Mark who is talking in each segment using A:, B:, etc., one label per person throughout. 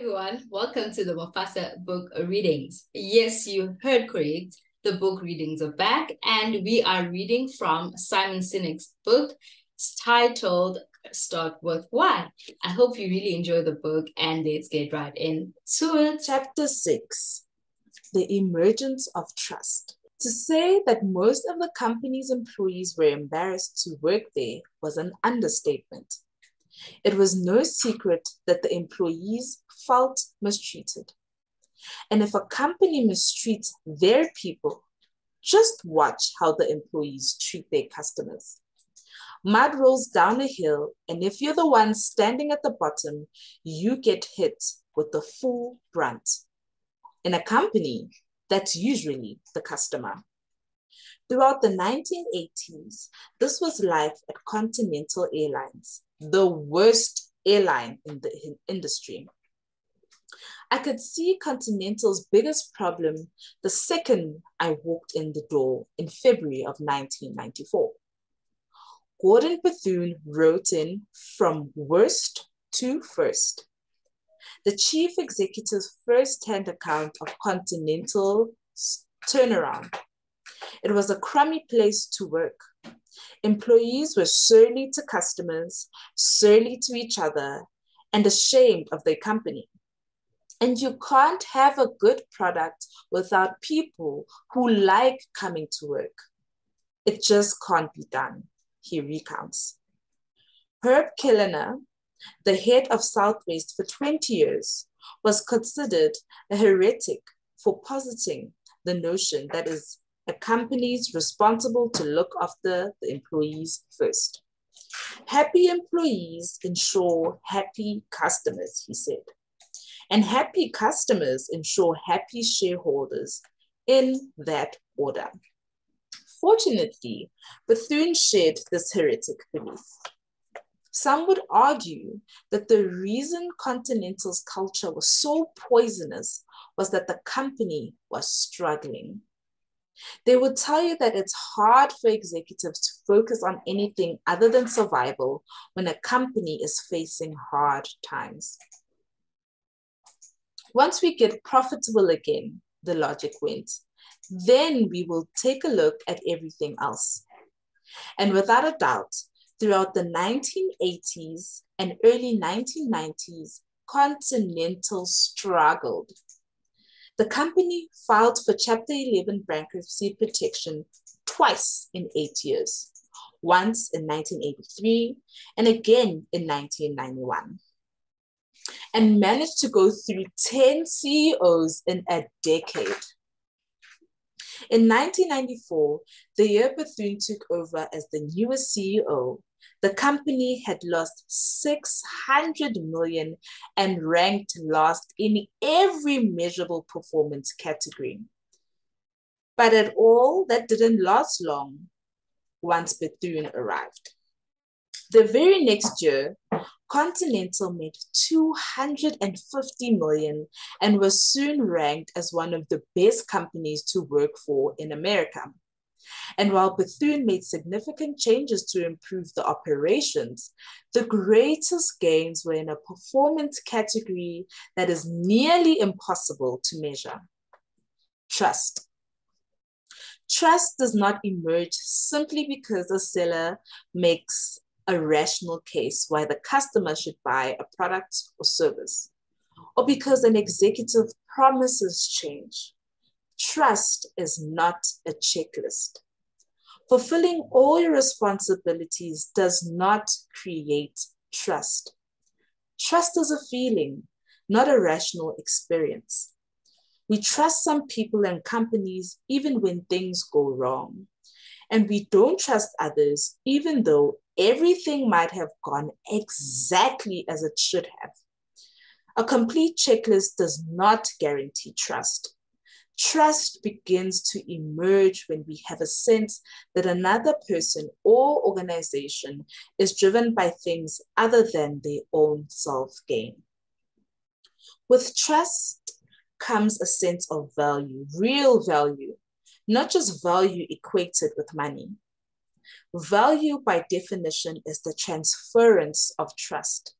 A: everyone, welcome to the Mufasa book readings. Yes, you heard correct. The book readings are back, and we are reading from Simon Sinek's book titled Start With Why. I hope you really enjoy the book, and let's get right into it.
B: Chapter 6, The Emergence of Trust. To say that most of the company's employees were embarrassed to work there was an understatement. It was no secret that the employees felt mistreated. And if a company mistreats their people, just watch how the employees treat their customers. Mud rolls down a hill, and if you're the one standing at the bottom, you get hit with the full brunt. In a company, that's usually the customer. Throughout the 1980s, this was life at Continental Airlines, the worst airline in the industry. I could see Continental's biggest problem the second I walked in the door in February of 1994. Gordon Bethune wrote in From Worst to First, the chief executive's first-hand account of Continental's turnaround. It was a crummy place to work. Employees were surly to customers, surly to each other, and ashamed of their company. And you can't have a good product without people who like coming to work. It just can't be done, he recounts. Herb Kelleher, the head of Southwest for 20 years, was considered a heretic for positing the notion that is a company is responsible to look after the employees first. Happy employees ensure happy customers, he said. And happy customers ensure happy shareholders, in that order. Fortunately, Bethune shared this heretic belief. Some would argue that the reason Continental's culture was so poisonous was that the company was struggling. They would tell you that it's hard for executives to focus on anything other than survival when a company is facing hard times. Once we get profitable again, the logic went, then we will take a look at everything else. And without a doubt, throughout the 1980s and early 1990s, Continental struggled. The company filed for Chapter 11 bankruptcy protection twice in 8 years, once in 1983 and again in 1991, and managed to go through 10 CEOs in a decade. In 1994, the year Bethune took over as the newest CEO, the company had lost $600 million and ranked last in every measurable performance category. But at all, that didn't last long once Bethune arrived. The very next year, Continental made $250 million and was soon ranked as one of the best companies to work for in America. And while Bethune made significant changes to improve the operations, the greatest gains were in a performance category that is nearly impossible to measure: trust. Trust does not emerge simply because a seller makes a rational case why the customer should buy a product or service, or because an executive promises change. Trust is not a checklist. Fulfilling all your responsibilities does not create trust. Trust is a feeling, not a rational experience. We trust some people and companies even when things go wrong. And we don't trust others even though everything might have gone exactly as it should have. A complete checklist does not guarantee trust. Trust begins to emerge when we have a sense that another person or organization is driven by things other than their own self-gain. With trust comes a sense of value, real value, not just value equated with money. Value, by definition, is the transference of trust.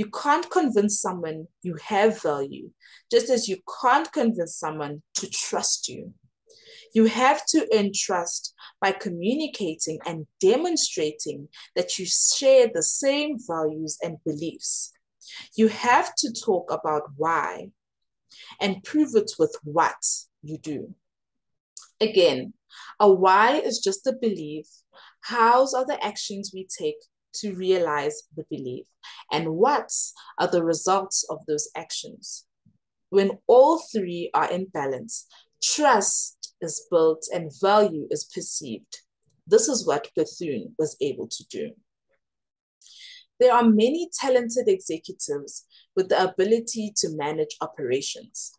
B: You can't convince someone you have value, just as you can't convince someone to trust you. You have to earn trust by communicating and demonstrating that you share the same values and beliefs. You have to talk about why and prove it with what you do. Again, a why is just a belief. Hows are the actions we take to realize the belief, and what are the results of those actions. When all three are in balance, trust is built and value is perceived. This is what Bethune was able to do. There are many talented executives with the ability to manage operations,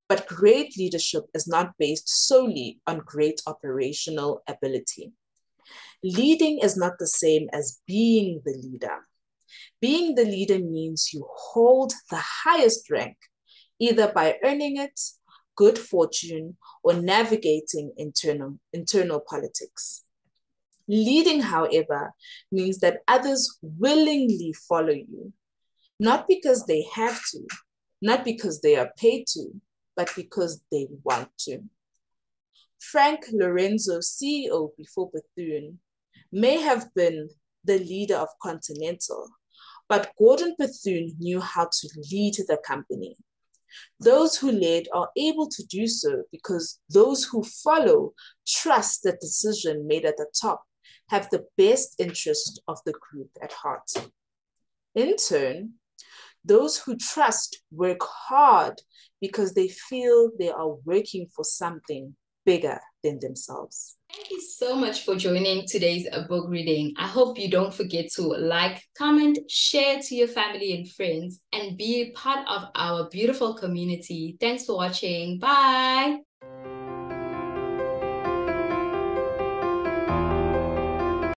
B: but great leadership is not based solely on great operational ability. Leading is not the same as being the leader. Being the leader means you hold the highest rank, either by earning it, good fortune, or navigating internal politics. Leading, however, means that others willingly follow you, not because they have to, not because they are paid to, but because they want to. Frank Lorenzo, CEO before Bethune, may have been the leader of Continental, but Gordon Bethune knew how to lead the company. Those who lead are able to do so because those who follow trust the decision made at the top have the best interest of the group at heart. In turn, those who trust work hard because they feel they are working for something bigger than themselves.
A: Thank you so much for joining today's book reading. I hope you don't forget to like, comment, share to your family and friends, and be part of our beautiful community. Thanks for watching. Bye.